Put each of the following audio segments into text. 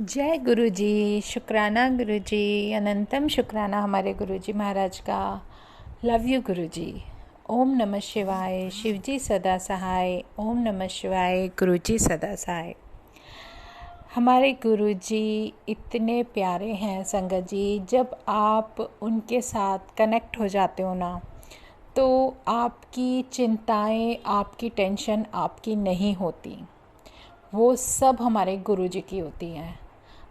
जय गुरु जी। शुक्राना गुरु जी। अनंतम शुक्राना हमारे गुरु जी महाराज का। लव यू गुरु जी। ओम नमः शिवाय। शिव जी सदा सहाय। ओम नमः शिवाय। गुरु जी सदा सहाय। हमारे गुरु जी इतने प्यारे हैं संगत जी। जब आप उनके साथ कनेक्ट हो जाते हो ना, तो आपकी चिंताएं, आपकी टेंशन आपकी नहीं होती। वो सब हमारे गुरु जी की होती हैं।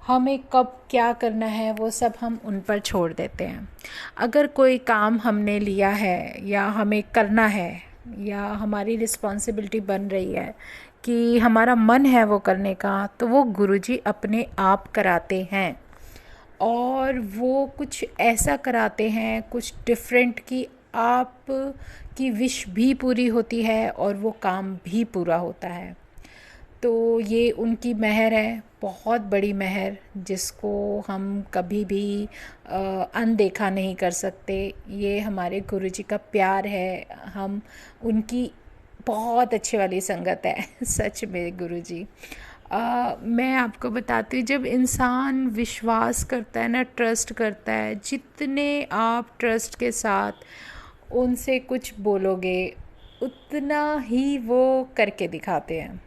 हमें कब क्या करना है वो सब हम उन पर छोड़ देते हैं। अगर कोई काम हमने लिया है या हमें करना है या हमारी रिस्पॉन्सिबिलिटी बन रही है कि हमारा मन है वो करने का, तो वो गुरुजी अपने आप कराते हैं। और वो कुछ ऐसा कराते हैं, कुछ डिफरेंट, कि आप की विश भी पूरी होती है और वो काम भी पूरा होता है। तो ये उनकी मेहर है, बहुत बड़ी मेहर, जिसको हम कभी भी अनदेखा नहीं कर सकते। ये हमारे गुरुजी का प्यार है। हम उनकी बहुत अच्छे वाली संगत है सच में गुरुजी। मैं आपको बताती हूँ, जब इंसान विश्वास करता है ना, ट्रस्ट करता है, जितने आप ट्रस्ट के साथ उनसे कुछ बोलोगे उतना ही वो करके दिखाते हैं।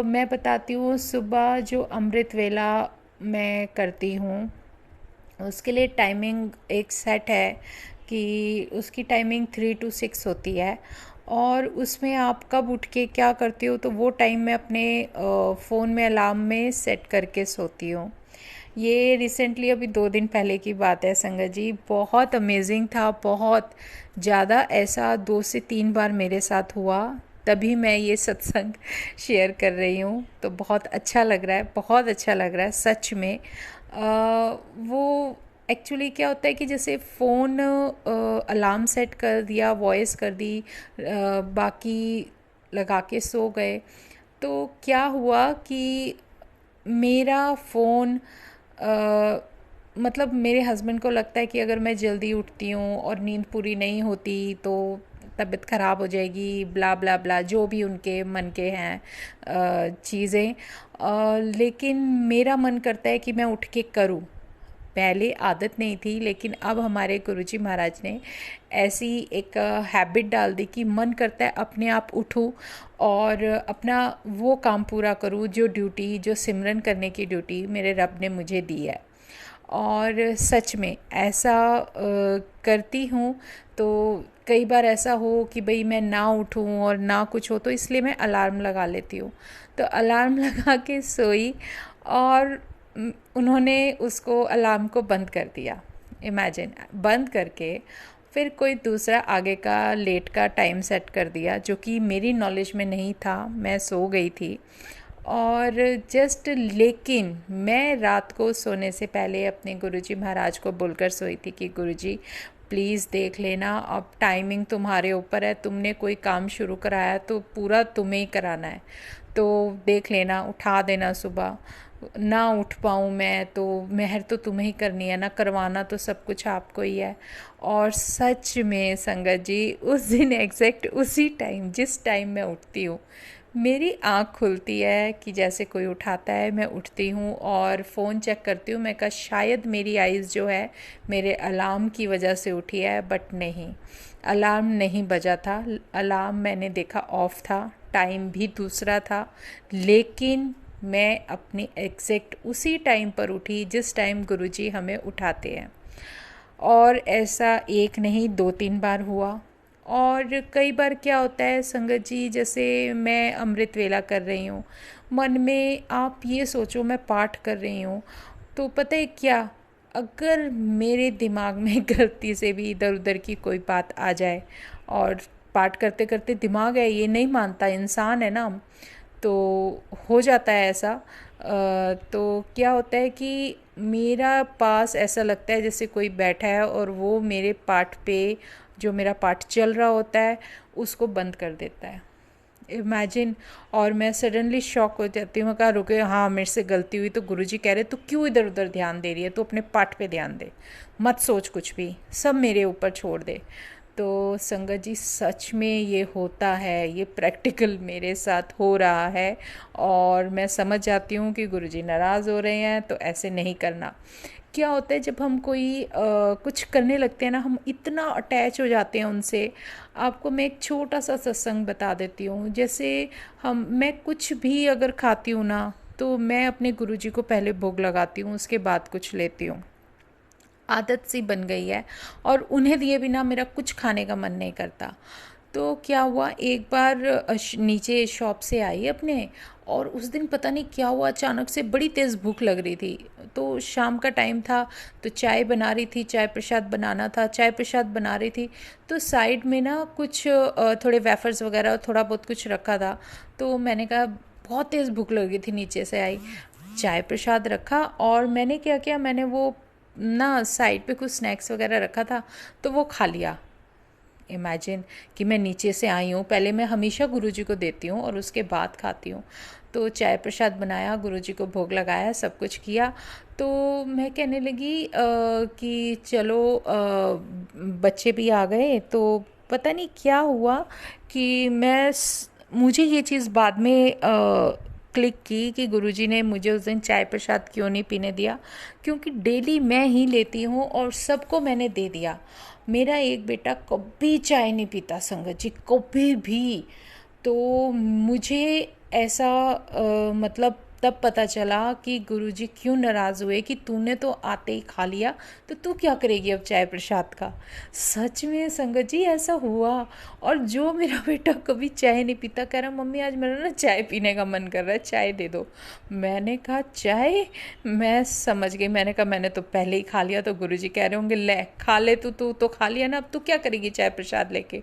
मैं बताती हूँ, सुबह जो अमृत वेला मैं करती हूँ उसके लिए टाइमिंग एक सेट है कि उसकी टाइमिंग 3 to 6 होती है। और उसमें आप कब उठ के क्या करती हो, तो वो टाइम मैं अपने फ़ोन में अलार्म में सेट करके सोती हूँ। ये रिसेंटली अभी 2 दिन पहले की बात है संगत जी। बहुत अमेजिंग था, बहुत ज़्यादा। ऐसा 2 से 3 बार मेरे साथ हुआ, तभी मैं ये सत्संग शेयर कर रही हूँ। तो बहुत अच्छा लग रहा है, बहुत अच्छा लग रहा है सच में। वो एक्चुअली क्या होता है कि जैसे फ़ोन अलार्म सेट कर दिया, वॉइस कर दी, बाकी लगा के सो गए। तो क्या हुआ कि मेरा फ़ोन मतलब मेरे हस्बैंड को लगता है कि अगर मैं जल्दी उठती हूँ और नींद पूरी नहीं होती तो तबीयत ख़राब हो जाएगी, ब्ला ब्ला ब्ला, जो भी उनके मन के हैं चीज़ें। लेकिन मेरा मन करता है कि मैं उठ के करूँ। पहले आदत नहीं थी, लेकिन अब हमारे गुरुजी महाराज ने ऐसी एक हैबिट डाल दी कि मन करता है अपने आप उठूँ और अपना वो काम पूरा करूँ, जो ड्यूटी, जो सिमरन करने की ड्यूटी मेरे रब ने मुझे दी है। और सच में ऐसा करती हूँ। तो कई बार ऐसा हो कि भाई मैं ना उठूँ और ना कुछ हो, तो इसलिए मैं अलार्म लगा लेती हूँ। तो अलार्म लगा के सोई और उन्होंने उसको अलार्म को बंद कर दिया। इमेजिन, बंद करके फिर कोई दूसरा आगे का लेट का टाइम सेट कर दिया, जो कि मेरी नॉलेज में नहीं था, मैं सो गई थी। और जस्ट, लेकिन मैं रात को सोने से पहले अपने गुरुजी महाराज को बोलकर सोई थी कि गुरुजी प्लीज़ देख लेना, अब टाइमिंग तुम्हारे ऊपर है, तुमने कोई काम शुरू कराया तो पूरा तुम्हें ही कराना है, तो देख लेना, उठा देना सुबह। ना उठ पाऊँ मैं तो मेहर तो तुम्हें ही करनी है ना, करवाना तो सब कुछ आपको ही है। और सच में संगत जी, उस दिन एग्जैक्ट उसी टाइम, जिस टाइम मैं उठती हूँ, मेरी आँख खुलती है कि जैसे कोई उठाता है, मैं उठती हूँ और फ़ोन चेक करती हूँ। मैं कहा शायद मेरी आइज़ जो है मेरे अलार्म की वजह से उठी है, बट नहीं, अलार्म नहीं बजा था। अलार्म मैंने देखा ऑफ था, टाइम भी दूसरा था, लेकिन मैं अपनी एग्जैक्ट उसी टाइम पर उठी जिस टाइम गुरुजी हमें उठाते हैं। और ऐसा एक नहीं, 2 3 बार हुआ। और कई बार क्या होता है संगत जी, जैसे मैं अमृत वेला कर रही हूँ, मन में आप ये सोचो मैं पाठ कर रही हूँ, तो पता है क्या, अगर मेरे दिमाग में गलती से भी इधर उधर की कोई बात आ जाए, और पाठ करते करते दिमाग है ये नहीं मानता, इंसान है ना हम, तो हो जाता है ऐसा। तो क्या होता है कि मेरा पास ऐसा लगता है जैसे कोई बैठा है और वो मेरे पाठ पे, जो मेरा पाठ चल रहा होता है, उसको बंद कर देता है। इमेजिन। और मैं सडनली शॉक हो जाती हूँ, कहा रुके, हाँ मेरे से गलती हुई। तो गुरुजी कह रहे तो क्यों इधर उधर ध्यान दे रही है, तो अपने पाठ पे ध्यान दे, मत सोच कुछ भी, सब मेरे ऊपर छोड़ दे। तो संगत जी सच में ये होता है, ये प्रैक्टिकल मेरे साथ हो रहा है। और मैं समझ जाती हूँ कि गुरुजी नाराज़ हो रहे हैं, तो ऐसे नहीं करना। क्या होता है जब हम कोई कुछ करने लगते हैं ना, हम इतना अटैच हो जाते हैं उनसे। आपको मैं एक छोटा सा सत्संग बता देती हूँ। जैसे मैं कुछ भी अगर खाती हूँ ना, तो मैं अपने गुरुजी को पहले भोग लगाती हूँ, उसके बाद कुछ लेती हूँ। आदत सी बन गई है, और उन्हें दिए बिना मेरा कुछ खाने का मन नहीं करता। तो क्या हुआ, एक बार नीचे शॉप से आई अपने, और उस दिन पता नहीं क्या हुआ, अचानक से बड़ी तेज़ भूख लग रही थी। तो शाम का टाइम था, तो चाय बना रही थी, चाय प्रसाद बनाना था, चाय प्रसाद बना रही थी। तो साइड में ना कुछ थोड़े वेफर्स वगैरह थोड़ा बहुत कुछ रखा था। तो मैंने कहा, बहुत तेज़ भूख लगी थी, नीचे से आई, चाय प्रसाद रखा, और मैंने क्या किया, मैंने वो ना साइड पे कुछ स्नैक्स वगैरह रखा था, तो वो खा लिया। इमेजिन कि मैं नीचे से आई हूँ, पहले मैं हमेशा गुरुजी को देती हूँ और उसके बाद खाती हूँ। तो चाय प्रसाद बनाया, गुरुजी को भोग लगाया, सब कुछ किया। तो मैं कहने लगी कि चलो, बच्चे भी आ गए। तो पता नहीं क्या हुआ कि मुझे ये चीज़ बाद में क्लिक की कि गुरुजी ने मुझे उस दिन चाय प्रसाद क्यों नहीं पीने दिया, क्योंकि डेली मैं ही लेती हूँ और सबको मैंने दे दिया। मेरा एक बेटा कभी चाय नहीं पीता संगत जी, कभी भी। तो मुझे ऐसा मतलब तब पता चला कि गुरुजी क्यों नाराज़ हुए कि तूने तो आते ही खा लिया, तो तू क्या करेगी अब चाय प्रसाद का। सच में संगत जी ऐसा हुआ। और जो मेरा बेटा कभी चाय नहीं पीता, कह रहा मम्मी आज मेरा ना चाय पीने का मन कर रहा है, चाय दे दो। मैंने कहा चाय, मैं समझ गई। मैंने कहा मैंने तो पहले ही खा लिया। तो गुरुजी कह रहे होंगे, ले खा ले, तू तो खा लिया ना, अब तू क्या करेगी चाय प्रसाद लेके।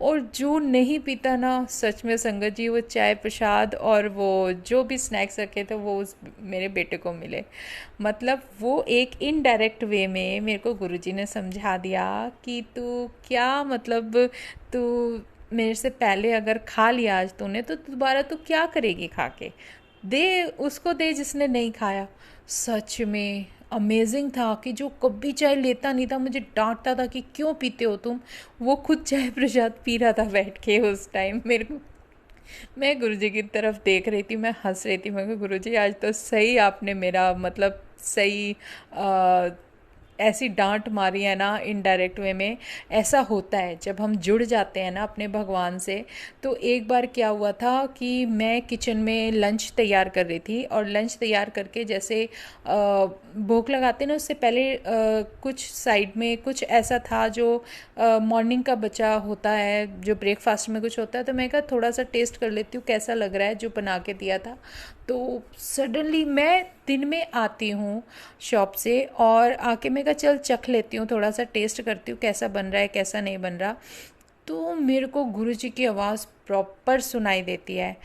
और जो नहीं पीता ना, सच में संगत जी, वो चाय प्रसाद और वो जो भी स्नैक्स रखे थे वो उस मेरे बेटे को मिले। मतलब वो एक इनडायरेक्ट वे में मेरे को गुरुजी ने समझा दिया कि तू क्या, मतलब तू मेरे से पहले अगर खा लिया आज तूने, तो दोबारा तू क्या करेगी खा के। दे उसको, दे जिसने नहीं खाया। सच में अमेजिंग था कि जो कभी चाय लेता नहीं था, मुझे डांटता था कि क्यों पीते हो तुम, वो खुद चाय प्रसाद पी रहा था बैठ के उस टाइम। मेरे को, मैं गुरुजी की तरफ देख रही थी, मैं हंस रही थी। मैं कहा गुरुजी आज तो सही आपने मेरा मतलब सही ऐसी डांट मारी है ना इनडायरेक्ट वे में। ऐसा होता है जब हम जुड़ जाते हैं ना अपने भगवान से। तो एक बार क्या हुआ था कि मैं किचन में लंच तैयार कर रही थी, और लंच तैयार करके जैसे भोग लगाते ना, उससे पहले कुछ साइड में कुछ ऐसा था जो मॉर्निंग का बचा होता है, जो ब्रेकफास्ट में कुछ होता है। तो मैं कहा थोड़ा सा टेस्ट कर लेती हूँ कैसा लग रहा है जो बना के दिया था। तो सडनली मैं दिन में आती हूँ शॉप से, और आके मैं कहा चल चख लेती हूँ, थोड़ा सा टेस्ट करती हूँ कैसा बन रहा है कैसा नहीं बन रहा। तो मेरे को गुरुजी की आवाज़ प्रॉपर सुनाई देती है,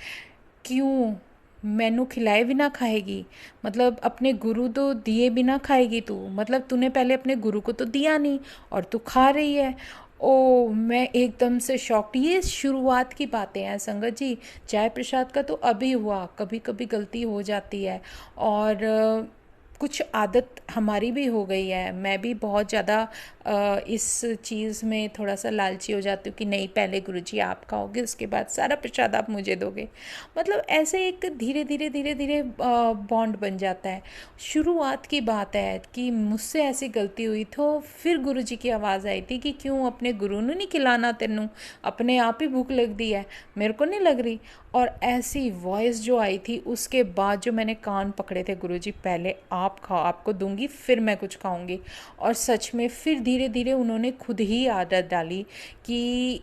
क्यों मैनू खिलाए बिना खाएगी, मतलब अपने गुरु तो दिए बिना खाएगी तू, मतलब तूने पहले अपने गुरु को तो दिया नहीं और तू खा रही है। ओ, मैं एकदम से शॉक्ड। ये शुरुआत की बातें हैं संगत जी, चाय प्रसाद का तो अभी हुआ, कभी कभी गलती हो जाती है। और कुछ आदत हमारी भी हो गई है। मैं भी बहुत ज़्यादा इस चीज़ में थोड़ा सा लालची हो जाती हूँ कि नहीं, पहले गुरुजी आप खाओगे, उसके बाद सारा प्रसाद आप मुझे दोगे। मतलब ऐसे एक धीरे धीरे धीरे धीरे बॉन्ड बन जाता है। शुरुआत की बात है कि मुझसे ऐसी गलती हुई, तो फिर गुरुजी की आवाज़ आई थी कि क्यों अपने गुरु ने नहीं खिलाना, तेनू अपने आप ही भूख लग दी है, मेरे को नहीं लग रही। और ऐसी वॉइस जो आई थी, उसके बाद जो मैंने कान पकड़े थे, गुरुजी पहले आप खाओ, आपको दूंगी फिर मैं कुछ खाऊंगी। और सच में फिर धीरे धीरे उन्होंने खुद ही आदत डाली कि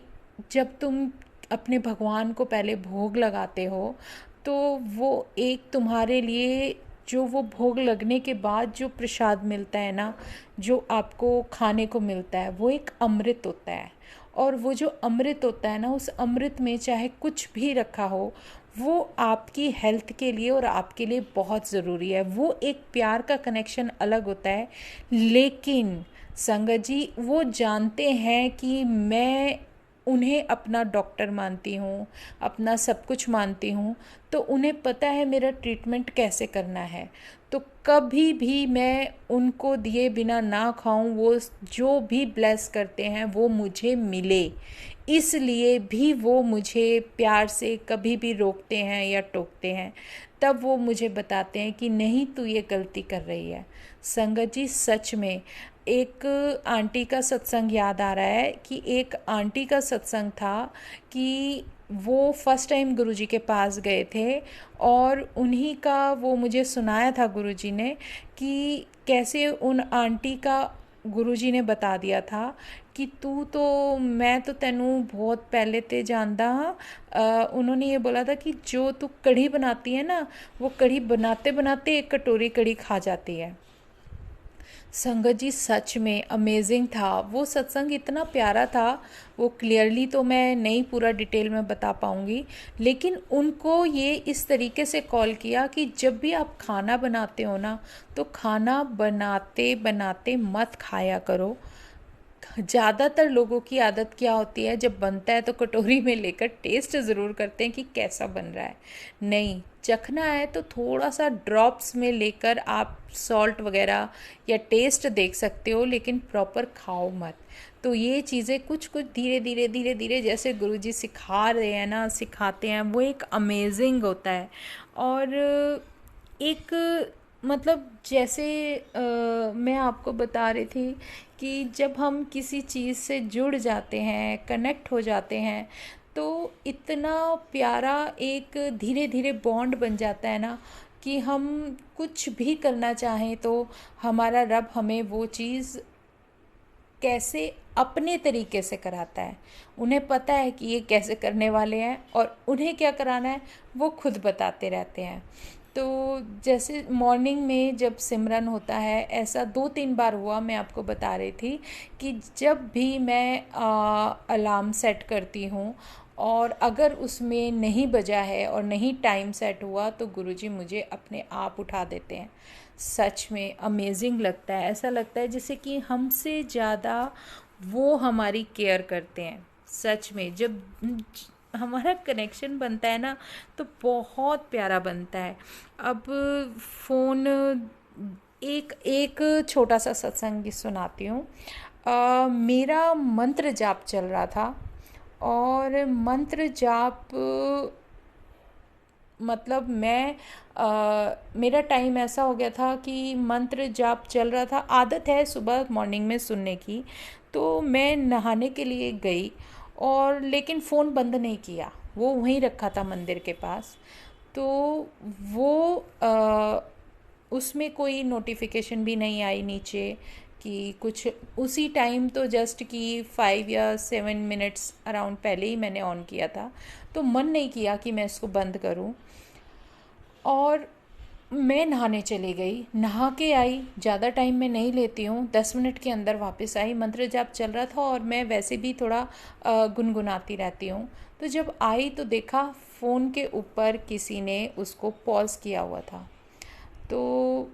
जब तुम अपने भगवान को पहले भोग लगाते हो, तो वो एक तुम्हारे लिए, जो वो भोग लगने के बाद जो प्रसाद मिलता है ना, जो आपको खाने को मिलता है, वो एक अमृत होता है। और वो जो अमृत होता है ना, उस अमृत में चाहे कुछ भी रखा हो, वो आपकी हेल्थ के लिए और आपके लिए बहुत ज़रूरी है। वो एक प्यार का कनेक्शन अलग होता है। लेकिन संगत जी वो जानते हैं कि मैं उन्हें अपना डॉक्टर मानती हूँ, अपना सब कुछ मानती हूँ। तो उन्हें पता है मेरा ट्रीटमेंट कैसे करना है। तो कभी भी मैं उनको दिए बिना ना खाऊं, वो जो भी ब्लेस करते हैं वो मुझे मिले, इसलिए भी वो मुझे प्यार से कभी भी रोकते हैं या टोकते हैं। तब वो मुझे बताते हैं कि नहीं, तू ये गलती कर रही है। संगत जी, सच में एक आंटी का सत्संग याद आ रहा है कि एक आंटी का सत्संग था कि वो फर्स्ट टाइम गुरुजी के पास गए थे, और उन्हीं का वो मुझे सुनाया था गुरुजी ने कि कैसे उन आंटी का गुरुजी ने बता दिया था कि तू तो, मैं तो तेनू बहुत पहले ते जानदा हाँ। उन्होंने ये बोला था कि जो तू कढ़ी बनाती है ना, वो कढ़ी बनाते बनाते एक कटोरी कढ़ी खा जाती है। संगत जी, सच में अमेजिंग था वो सत्संग, इतना प्यारा था। वो क्लियरली तो मैं नहीं पूरा डिटेल में बता पाऊँगी, लेकिन उनको ये इस तरीके से कॉल किया कि जब भी आप खाना बनाते हो ना, तो खाना बनाते बनाते मत खाया करो। ज़्यादातर लोगों की आदत क्या होती है, जब बनता है तो कटोरी में लेकर टेस्ट ज़रूर करते हैं कि कैसा बन रहा है। नहीं, चखना है तो थोड़ा सा ड्रॉप्स में लेकर आप सॉल्ट वगैरह या टेस्ट देख सकते हो, लेकिन प्रॉपर खाओ मत। तो ये चीज़ें कुछ कुछ धीरे धीरे धीरे धीरे जैसे गुरुजी सिखा रहे हैं ना, सिखाते हैं, वो एक अमेजिंग होता है। और एक मतलब जैसे मैं आपको बता रही थी कि जब हम किसी चीज़ से जुड़ जाते हैं, कनेक्ट हो जाते हैं, तो इतना प्यारा एक धीरे धीरे बॉन्ड बन जाता है ना कि हम कुछ भी करना चाहें तो हमारा रब हमें वो चीज़ कैसे अपने तरीके से कराता है। उन्हें पता है कि ये कैसे करने वाले हैं और उन्हें क्या कराना है वो खुद बताते रहते हैं। तो जैसे मॉर्निंग में जब सिमरन होता है, ऐसा 2-3 बार हुआ, मैं आपको बता रही थी कि जब भी मैं अलार्म सेट करती हूँ और अगर उसमें नहीं बजा है और नहीं टाइम सेट हुआ, तो गुरुजी मुझे अपने आप उठा देते हैं। सच में अमेजिंग लगता है, ऐसा लगता है जैसे कि हमसे ज़्यादा वो हमारी केयर करते हैं। सच में जब हमारा कनेक्शन बनता है ना, तो बहुत प्यारा बनता है। अब फ़ोन, एक एक छोटा सा सत्संग सुनाती हूँ। मेरा मंत्र जाप चल रहा था, और मंत्र जाप मतलब मेरा टाइम ऐसा हो गया था कि मंत्र जाप चल रहा था। आदत है सुबह मॉर्निंग में सुनने की, तो मैं नहाने के लिए गई, और लेकिन फ़ोन बंद नहीं किया, वो वहीं रखा था मंदिर के पास। तो वो उसमें कोई नोटिफिकेशन भी नहीं आई नीचे कि कुछ, उसी टाइम तो जस्ट कि 5 या 7 मिनट्स अराउंड पहले ही मैंने ऑन किया था, तो मन नहीं किया कि मैं इसको बंद करूं। और मैं नहाने चली गई, नहा के आई, ज़्यादा टाइम मैं नहीं लेती हूँ, 10 मिनट के अंदर वापस आई। मंत्र जाप चल रहा था और मैं वैसे भी थोड़ा गुनगुनाती रहती हूँ। तो जब आई तो देखा फ़ोन के ऊपर किसी ने उसको पॉज किया हुआ था। तो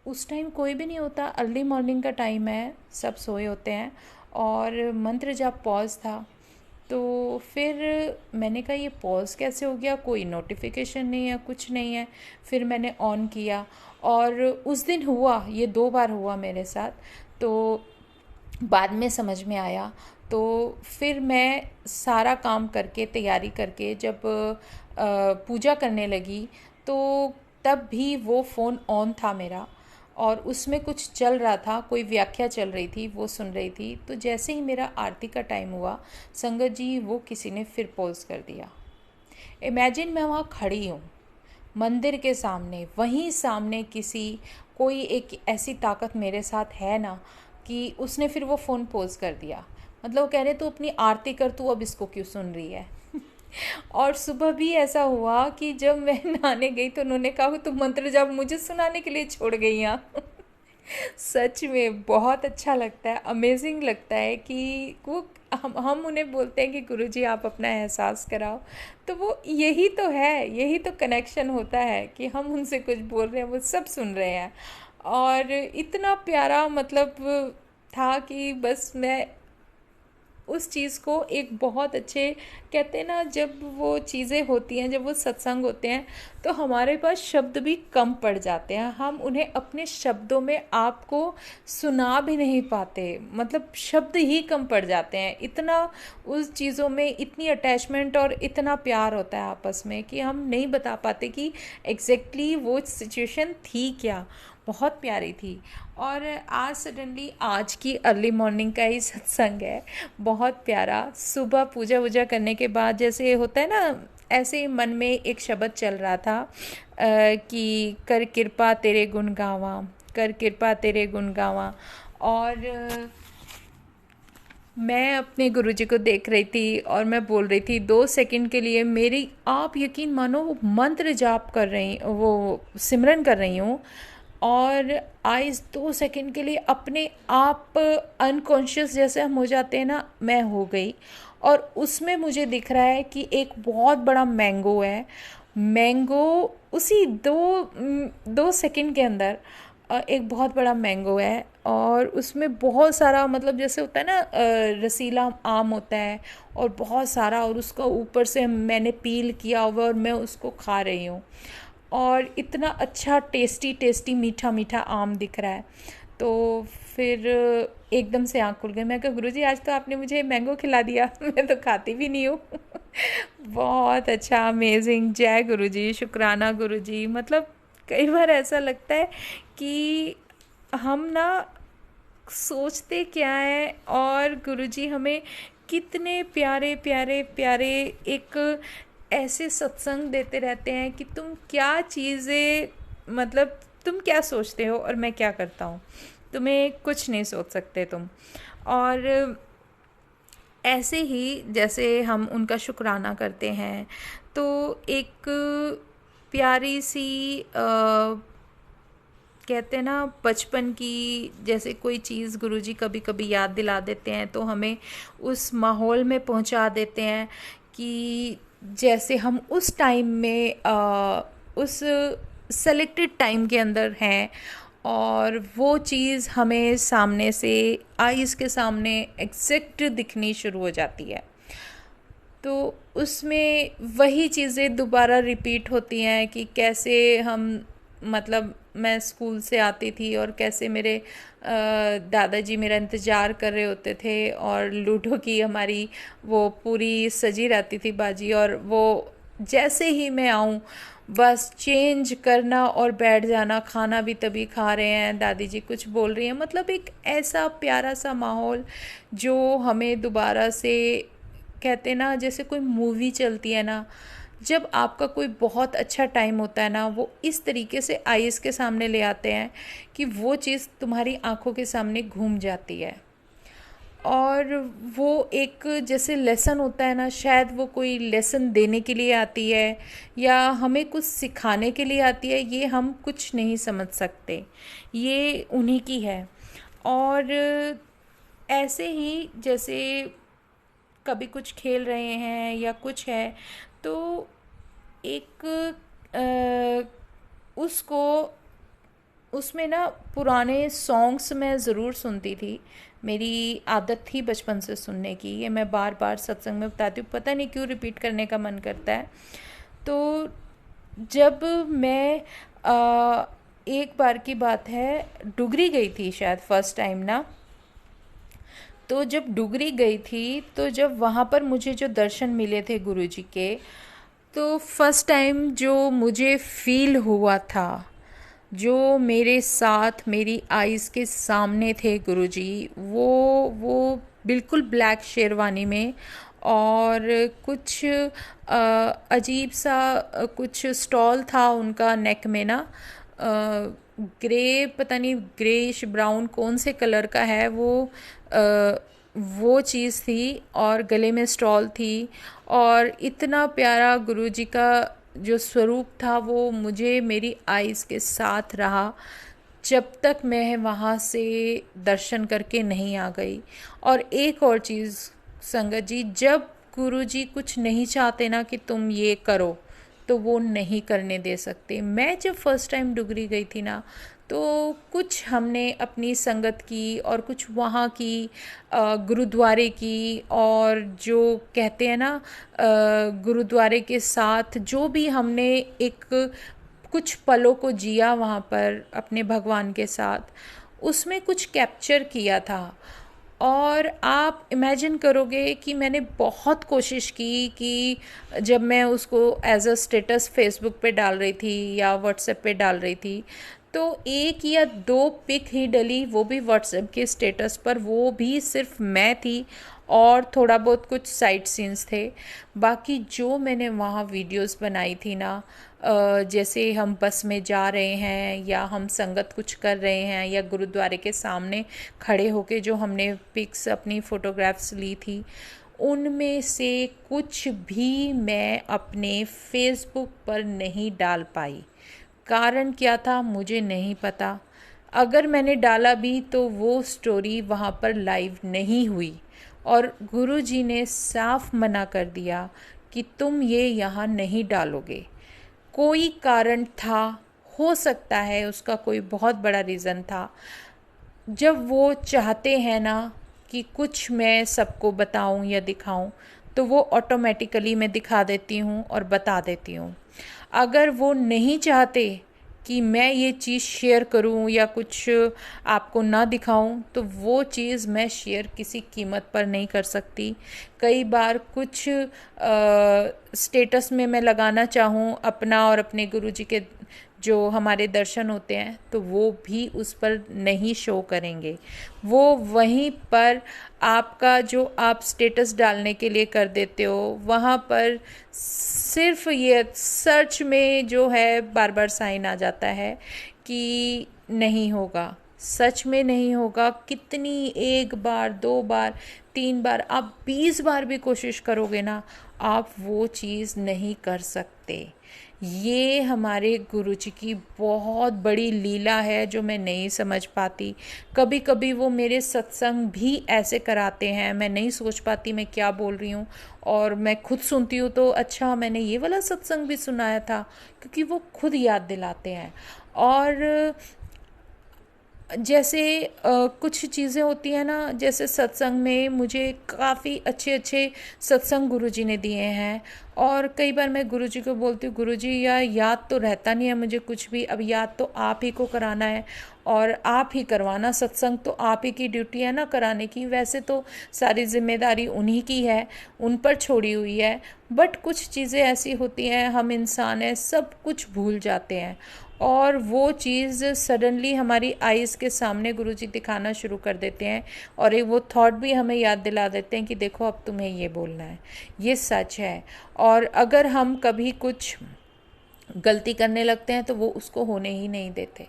उस टाइम कोई भी नहीं होता, अर्ली मॉर्निंग का टाइम है, सब सोए होते हैं, और मंत्र जाप पॉज था। तो फिर मैंने कहा ये पॉज कैसे हो गया, कोई नोटिफिकेशन नहीं है, कुछ नहीं है। फिर मैंने ऑन किया, और उस दिन हुआ, ये 2 बार हुआ मेरे साथ। तो बाद में समझ में आया। तो फिर मैं सारा काम करके, तैयारी करके जब पूजा करने लगी, तो तब भी वो फ़ोन ऑन था मेरा, और उसमें कुछ चल रहा था, कोई व्याख्या चल रही थी, वो सुन रही थी। तो जैसे ही मेरा आरती का टाइम हुआ, संगत जी, वो किसी ने फिर पॉज कर दिया। इमेजिन मैं वहाँ खड़ी हूँ मंदिर के सामने, वहीं सामने किसी, कोई एक ऐसी ताकत मेरे साथ है ना कि उसने फिर वो फ़ोन पॉज कर दिया। मतलब वो कह रहे तू अपनी आरती कर, तू अब इसको क्यों सुन रही है। और सुबह भी ऐसा हुआ कि जब मैं नहाने गई तो उन्होंने कहा तुम मंत्र जाप मुझे सुनाने के लिए छोड़ गई यहाँ। सच में बहुत अच्छा लगता है, अमेजिंग लगता है कि वो, हम उन्हें बोलते हैं कि गुरुजी आप अपना एहसास कराओ, तो वो यही तो है, यही तो कनेक्शन होता है कि हम उनसे कुछ बोल रहे हैं, वो सब सुन रहे हैं। और इतना प्यारा मतलब था कि बस मैं उस चीज़ को एक बहुत अच्छे, कहते हैं ना, जब वो चीज़ें होती हैं, जब वो सत्संग होते हैं, तो हमारे पास शब्द भी कम पड़ जाते हैं, हम उन्हें अपने शब्दों में आपको सुना भी नहीं पाते, मतलब शब्द ही कम पड़ जाते हैं। इतना उस चीज़ों में इतनी अटैचमेंट और इतना प्यार होता है आपस में कि हम नहीं बता पाते कि एग्जैक्टली वो सिचुएशन थी क्या। बहुत प्यारी थी। और आज सडनली आज की अर्ली मॉर्निंग का ही सत्संग है, बहुत प्यारा। सुबह पूजा वूजा करने के बाद जैसे होता है ना, ऐसे ही मन में एक शब्द चल रहा था कि कर कृपा तेरे गुण गावा, कर कृपा तेरे गुण गावा। और मैं अपने गुरुजी को देख रही थी और मैं बोल रही थी 2 सेकंड के लिए, मेरी आप यकीन मानो वो मंत्र जाप कर रही, वो सिमरन कर रही हूँ, और आइज़ 2 सेकंड के लिए अपने आप अनकॉन्शियस जैसे हम हो जाते हैं ना, मैं हो गई। और उसमें मुझे दिख रहा है कि एक बहुत बड़ा मैंगो है, मैंगो उसी 2 सेकंड के अंदर एक बहुत बड़ा मैंगो है, और उसमें बहुत सारा, मतलब जैसे होता है ना रसीला आम होता है और बहुत सारा, और उसका ऊपर से मैंने पील किया हुआ और मैं उसको खा रही हूँ, और इतना अच्छा टेस्टी टेस्टी मीठा मीठा आम दिख रहा है। तो फिर एकदम से आँख खुल गई। मैं कहा गुरुजी आज तो आपने मुझे मैंगो खिला दिया, मैं तो खाती भी नहीं हूँ। बहुत अच्छा, अमेजिंग। जय गुरुजी, शुक्राना गुरुजी। मतलब कई बार ऐसा लगता है कि हम ना सोचते क्या है, और गुरुजी हमें कितने प्यारे प्यारे प्यारे एक ऐसे सत्संग देते रहते हैं कि तुम क्या चीज़ें, मतलब तुम क्या सोचते हो और मैं क्या करता हूँ, तुम्हें कुछ नहीं सोच सकते तुम। और ऐसे ही जैसे हम उनका शुक्राना करते हैं, तो एक प्यारी सी कहते हैं ना बचपन की, जैसे कोई चीज़ गुरुजी कभी कभी याद दिला देते हैं तो हमें उस माहौल में पहुंचा देते हैं कि जैसे हम उस टाइम में उस सेलेक्टेड टाइम के अंदर हैं, और वो चीज़ हमें सामने से, आईज़ के सामने एग्जैक्ट दिखनी शुरू हो जाती है। तो उसमें वही चीज़ें दोबारा रिपीट होती हैं कि कैसे हम, मतलब मैं स्कूल से आती थी और कैसे मेरे दादाजी मेरा इंतज़ार कर रहे होते थे, और लूडो की हमारी वो पूरी सजी रहती थी बाजी, और वो जैसे ही मैं आऊँ बस चेंज करना और बैठ जाना, खाना भी तभी खा रहे हैं, दादी जी कुछ बोल रही हैं, मतलब एक ऐसा प्यारा सा माहौल जो हमें दोबारा से, कहते ना जैसे कोई मूवी चलती है ना, जब आपका कोई बहुत अच्छा टाइम होता है ना, वो इस तरीके से आईज के सामने ले आते हैं कि वो चीज़ तुम्हारी आंखों के सामने घूम जाती है। और वो एक जैसे लेसन होता है ना, शायद वो कोई लेसन देने के लिए आती है या हमें कुछ सिखाने के लिए आती है, ये हम कुछ नहीं समझ सकते, ये उन्हीं की है। और ऐसे ही जैसे कभी कुछ खेल रहे हैं या कुछ है, तो एक उसको, उसमें ना पुराने सॉन्ग्स मैं ज़रूर सुनती थी, मेरी आदत थी बचपन से सुनने की, ये मैं बार बार सत्संग में बताती हूँ, पता नहीं क्यों रिपीट करने का मन करता है। तो जब मैं एक बार की बात है, डुगरी गई थी शायद फर्स्ट टाइम ना, तो जब डुगरी गई थी, तो जब वहाँ पर मुझे जो दर्शन मिले थे गुरुजी के, तो फर्स्ट टाइम जो मुझे फील हुआ था, जो मेरे साथ मेरी आइज़ के सामने थे गुरुजी, वो बिल्कुल ब्लैक शेरवानी में, और कुछ अजीब सा कुछ स्टॉल था उनका नेक में ना, ग्रे, पता नहीं ग्रेइश ब्राउन कौन से कलर का है वो चीज़ थी, और गले में स्टॉल थी, और इतना प्यारा गुरुजी का जो स्वरूप था वो मुझे मेरी आइज़ के साथ रहा जब तक मैं वहाँ से दर्शन करके नहीं आ गई। और एक और चीज़ संगत जी, जब गुरुजी कुछ नहीं चाहते ना कि तुम ये करो, तो वो नहीं करने दे सकते। मैं जब फर्स्ट टाइम डुगरी गई थी ना, तो कुछ हमने अपनी संगत की और कुछ वहाँ की गुरुद्वारे की, और जो कहते हैं ना गुरुद्वारे के साथ जो भी हमने एक कुछ पलों को जिया वहाँ पर अपने भगवान के साथ, उसमें कुछ कैप्चर किया था। और आप इमेजिन करोगे कि मैंने बहुत कोशिश की कि जब मैं उसको एज अ स्टेटस फेसबुक पे डाल रही थी या व्हाट्सएप पे डाल रही थी, तो एक या दो पिक ही डली, वो भी व्हाट्सएप के स्टेटस पर, वो भी सिर्फ मैं थी और थोड़ा बहुत कुछ साइड सीन्स थे। बाकी जो मैंने वहाँ वीडियोस बनाई थी ना, जैसे हम बस में जा रहे हैं या हम संगत कुछ कर रहे हैं या गुरुद्वारे के सामने खड़े होके जो हमने पिक्स अपनी फ़ोटोग्राफ्स ली थी, उनमें से कुछ भी मैं अपने फेसबुक पर नहीं डाल पाई। कारण क्या था मुझे नहीं पता। अगर मैंने डाला भी तो वो स्टोरी वहाँ पर लाइव नहीं हुई, और गुरुजी ने साफ मना कर दिया कि तुम ये यहाँ नहीं डालोगे। कोई कारण था, हो सकता है उसका कोई बहुत बड़ा रीज़न था। जब वो चाहते हैं ना कि कुछ मैं सबको बताऊं या दिखाऊं, तो वो ऑटोमेटिकली मैं दिखा देती हूँ और बता देती हूँ। अगर वो नहीं चाहते कि मैं ये चीज़ शेयर करूं या कुछ आपको ना दिखाऊं, तो वो चीज़ मैं शेयर किसी कीमत पर नहीं कर सकती। कई बार कुछ स्टेटस में मैं लगाना चाहूं अपना और अपने गुरुजी के जो हमारे दर्शन होते हैं, तो वो भी उस पर नहीं शो करेंगे। वो वहीं पर आपका जो आप स्टेटस डालने के लिए कर देते हो, वहाँ पर सिर्फ ये सर्च में जो है बार बार साइन आ जाता है कि नहीं होगा। सच में नहीं होगा। कितनी एक बार, दो बार, तीन बार, आप 20 बार भी कोशिश करोगे ना, आप वो चीज़ नहीं कर सकते। ये हमारे गुरुजी की बहुत बड़ी लीला है जो मैं नहीं समझ पाती। कभी कभी वो मेरे सत्संग भी ऐसे कराते हैं, मैं नहीं सोच पाती मैं क्या बोल रही हूँ, और मैं खुद सुनती हूँ तो अच्छा मैंने ये वाला सत्संग भी सुनाया था, क्योंकि वो खुद याद दिलाते हैं। और जैसे कुछ चीज़ें होती हैं ना, जैसे सत्संग में मुझे काफ़ी अच्छे अच्छे सत्संग गुरुजी ने दिए हैं, और कई बार मैं गुरुजी को बोलती हूँ गुरुजी यार याद तो रहता नहीं है मुझे कुछ भी, अब याद तो आप ही को कराना है और आप ही करवाना, सत्संग तो आप ही की ड्यूटी है ना कराने की, वैसे तो सारी जिम्मेदारी उन्हीं की है, उन पर छोड़ी हुई है। बट कुछ चीज़ें ऐसी होती हैं, हम इंसान हैं, सब कुछ भूल जाते हैं, और वो चीज़ सडनली हमारी आइज़ के सामने गुरुजी दिखाना शुरू कर देते हैं, और एक वो थॉट भी हमें याद दिला देते हैं कि देखो अब तुम्हें ये बोलना है, ये सच है। और अगर हम कभी कुछ गलती करने लगते हैं तो वो उसको होने ही नहीं देते,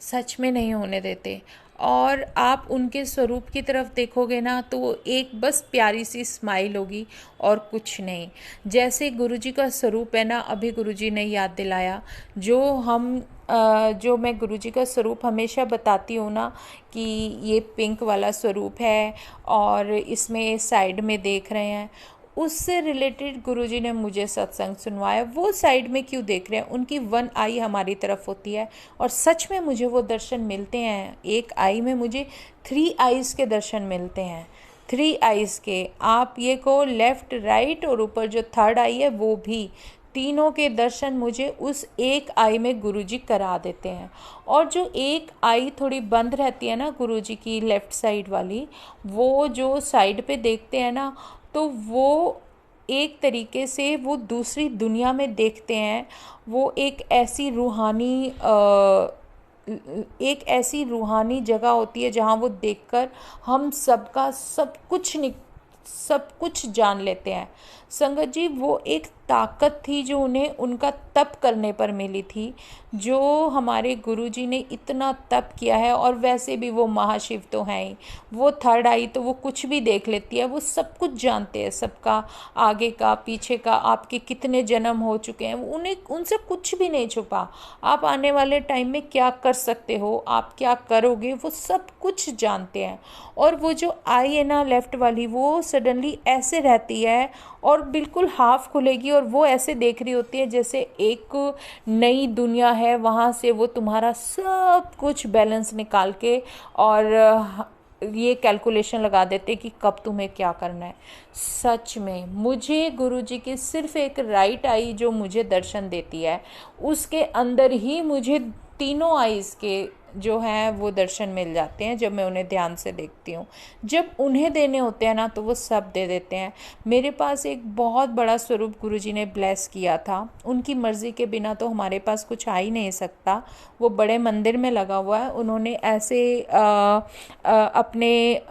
सच में नहीं होने देते। और आप उनके स्वरूप की तरफ देखोगे ना, तो वो एक बस प्यारी सी स्माइल होगी और कुछ नहीं। जैसे गुरुजी का स्वरूप है ना, अभी गुरुजी ने याद दिलाया, जो मैं गुरुजी का स्वरूप हमेशा बताती हूँ ना कि ये पिंक वाला स्वरूप है और इसमें साइड में देख रहे हैं, उससे रिलेटेड गुरुजी ने मुझे सत्संग सुनवाया। वो साइड में क्यों देख रहे हैं, उनकी वन आई हमारी तरफ होती है, और सच में मुझे वो दर्शन मिलते हैं। एक आई में मुझे 3 आईज़ के दर्शन मिलते हैं, 3 आईज़ के। आप ये को लेफ़्ट राइट और ऊपर जो 3rd आई है वो भी, तीनों के दर्शन मुझे उस एक आई में गुरुजी करा देते हैं। और जो एक आई थोड़ी बंद रहती है ना गुरुजी की लेफ़्ट साइड वाली, वो जो साइड पे देखते हैं ना, तो वो एक तरीके से वो दूसरी दुनिया में देखते हैं। वो एक ऐसी रूहानी जगह होती है जहाँ वो देखकर हम सबका सब कुछ जान लेते हैं। संगत जी, वो एक ताकत थी जो उन्हें उनका तप करने पर मिली थी, जो हमारे गुरुजी ने इतना तप किया है। और वैसे भी वो महाशिव तो हैं ही, वो 3rd आई तो वो कुछ भी देख लेती है, वो सब कुछ जानते हैं, सबका आगे का पीछे का, आपके कितने जन्म हो चुके हैं, उन्हें उनसे कुछ भी नहीं छुपा। आप आने वाले टाइम में क्या कर सकते हो, आप क्या करोगे, वो सब कुछ जानते हैं। और वो जो आई है ना लेफ़्ट वाली, वो सडनली ऐसे रहती है और और बिल्कुल हाफ खुलेगी और वो ऐसे देख रही होती है जैसे एक नई दुनिया है, वहाँ से वो तुम्हारा सब कुछ बैलेंस निकाल के और ये कैलकुलेशन लगा देते कि कब तुम्हें क्या करना है। सच में मुझे गुरुजी की सिर्फ एक राइट आई जो मुझे दर्शन देती है, उसके अंदर ही मुझे तीनों आईज के जो हैं वो दर्शन मिल जाते हैं जब मैं उन्हें ध्यान से देखती हूँ। जब उन्हें देने होते हैं ना तो वो सब दे देते हैं। मेरे पास एक बहुत बड़ा स्वरूप गुरुजी ने ब्लेस किया था, उनकी मर्ज़ी के बिना तो हमारे पास कुछ आ ही नहीं सकता। वो बड़े मंदिर में लगा हुआ है, उन्होंने ऐसे अपने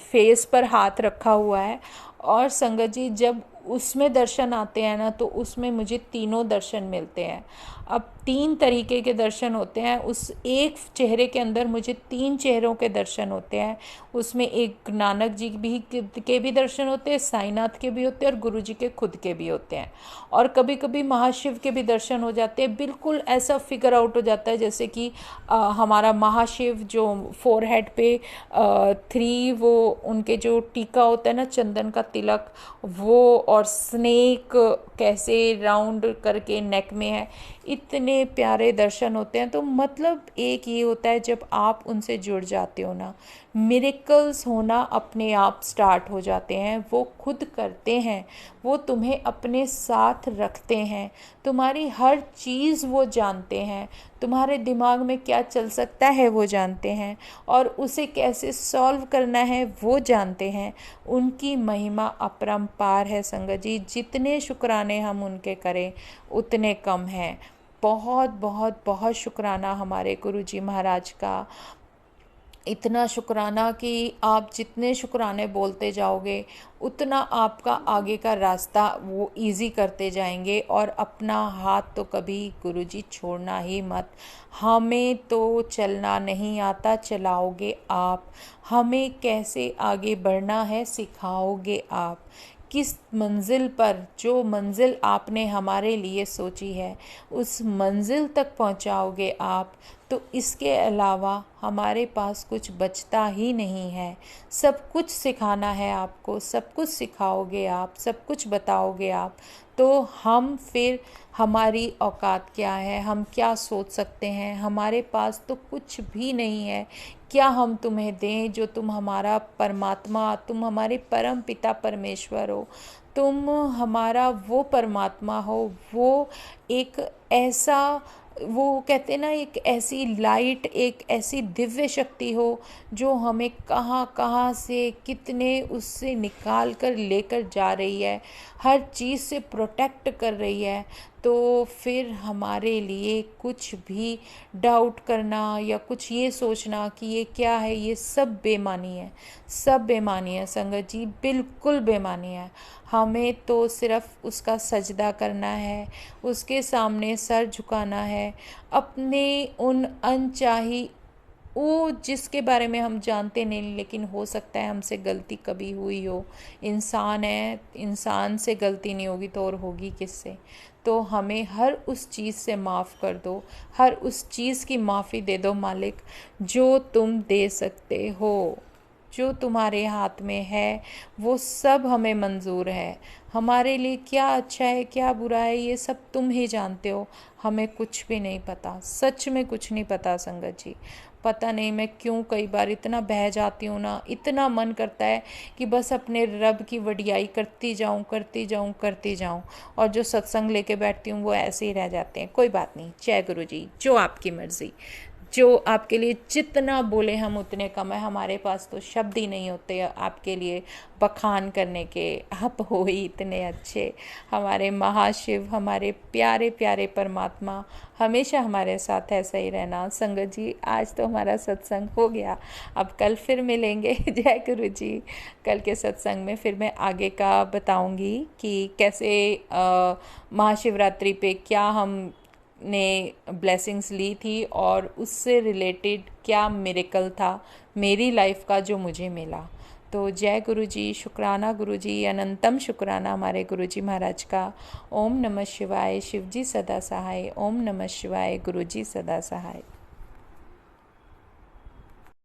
फेस पर हाथ रखा हुआ है और संगत जी जब उसमें दर्शन आते हैं ना तो उसमें मुझे तीनों दर्शन मिलते हैं। अब 3 तरीके के दर्शन होते हैं, उस एक चेहरे के अंदर मुझे 3 चेहरों के दर्शन होते हैं। उसमें एक नानक जी के भी दर्शन होते हैं, साईनाथ के भी होते हैं और गुरु जी के खुद के भी होते हैं। और कभी कभी महाशिव के भी दर्शन हो जाते हैं। बिल्कुल ऐसा फिगर आउट हो जाता है जैसे कि हमारा महाशिव जो फोरहेड पे 3 वो उनके जो टीका होता है ना, चंदन का तिलक, वो और स्नेक कैसे राउंड करके नेक में है, इतने प्यारे दर्शन होते हैं। तो मतलब एक ये होता है जब आप उनसे जुड़ जाते हो ना, मिरेकल्स होना अपने आप स्टार्ट हो जाते हैं। वो खुद करते हैं, वो तुम्हें अपने साथ रखते हैं, तुम्हारी हर चीज़ वो जानते हैं, तुम्हारे दिमाग में क्या चल सकता है वो जानते हैं और उसे कैसे सॉल्व करना है वो जानते हैं। उनकी महिमा अपरंपार है संगत जी, जितने शुक्राने हम उनके करें उतने कम हैं। बहुत बहुत बहुत शुक्राना हमारे गुरुजी महाराज का। इतना शुक्राना कि आप जितने शुक्राने बोलते जाओगे उतना आपका आगे का रास्ता वो इजी करते जाएंगे। और अपना हाथ तो कभी गुरुजी छोड़ना ही मत। हमें तो चलना नहीं आता, चलाओगे आप। हमें कैसे आगे बढ़ना है सिखाओगे आप। किस मंजिल पर, जो मंजिल आपने हमारे लिए सोची है उस मंजिल तक पहुंचाओगे आप। तो इसके अलावा हमारे पास कुछ बचता ही नहीं है। सब कुछ सिखाना है आपको, सब कुछ सिखाओगे आप, सब कुछ बताओगे आप। तो हम फिर हमारी औकात क्या है, हम क्या सोच सकते हैं, हमारे पास तो कुछ भी नहीं है। क्या हम तुम्हें दें जो तुम हमारा परमात्मा, तुम हमारे परम पिता परमेश्वर हो, तुम हमारा वो परमात्मा हो, वो एक ऐसा, वो कहते हैं ना, एक ऐसी लाइट, एक ऐसी दिव्य शक्ति हो जो हमें कहाँ कहाँ से कितने उससे निकाल कर लेकर जा रही है, हर चीज़ से प्रोटेक्ट कर रही है। तो फिर हमारे लिए कुछ भी डाउट करना या कुछ ये सोचना कि ये क्या है, ये सब बेमानी है, सब बेमानी है संगत जी, बिल्कुल बेमानी है। हमें तो सिर्फ उसका सजदा करना है, उसके सामने सर झुकाना है, अपने उन अनचाही, वो जिसके बारे में हम जानते नहीं लेकिन हो सकता है हमसे गलती कभी हुई हो। इंसान है, इंसान से गलती नहीं होगी तो और होगी किससे। तो हमें हर उस चीज़ से माफ़ कर दो, हर उस चीज़ की माफ़ी दे दो मालिक जो तुम दे सकते हो। जो तुम्हारे हाथ में है वो सब हमें मंजूर है। हमारे लिए क्या अच्छा है क्या बुरा है ये सब तुम ही जानते हो, हमें कुछ भी नहीं पता, सच में कुछ नहीं पता संगत जी। पता नहीं मैं क्यों कई बार इतना बह जाती हूँ ना, इतना मन करता है कि बस अपने रब की वडियाई करती जाऊँ करती जाऊँ करती जाऊँ, और जो सत्संग लेके बैठती हूँ वो ऐसे ही रह जाते हैं। कोई बात नहीं, जय गुरु जी, जो आपकी मर्ज़ी, जो आपके लिए जितना बोले हम उतने कम है। हमारे पास तो शब्द ही नहीं होते आपके लिए बखान करने के। आप हो ही इतने अच्छे। हमारे महाशिव, हमारे प्यारे प्यारे परमात्मा हमेशा हमारे साथ ऐसा ही रहना। संगत जी आज तो हमारा सत्संग हो गया, अब कल फिर मिलेंगे। जय गुरु जी। कल के सत्संग में फिर मैं आगे का बताऊंगी कि कैसे महाशिवरात्रि पे क्या हम ने ब्लेसिंग्स ली थी और उससे रिलेटेड क्या मिरेकल था मेरी लाइफ का जो मुझे मिला। तो जय गुरु जी, शुक्राना गुरु जी, अनंतम शुक्राना हमारे गुरु जी महाराज का। ओम नमः शिवाय, शिव जी सदा सहाय। ओम नमः शिवाय, गुरु जी सदा सहाय।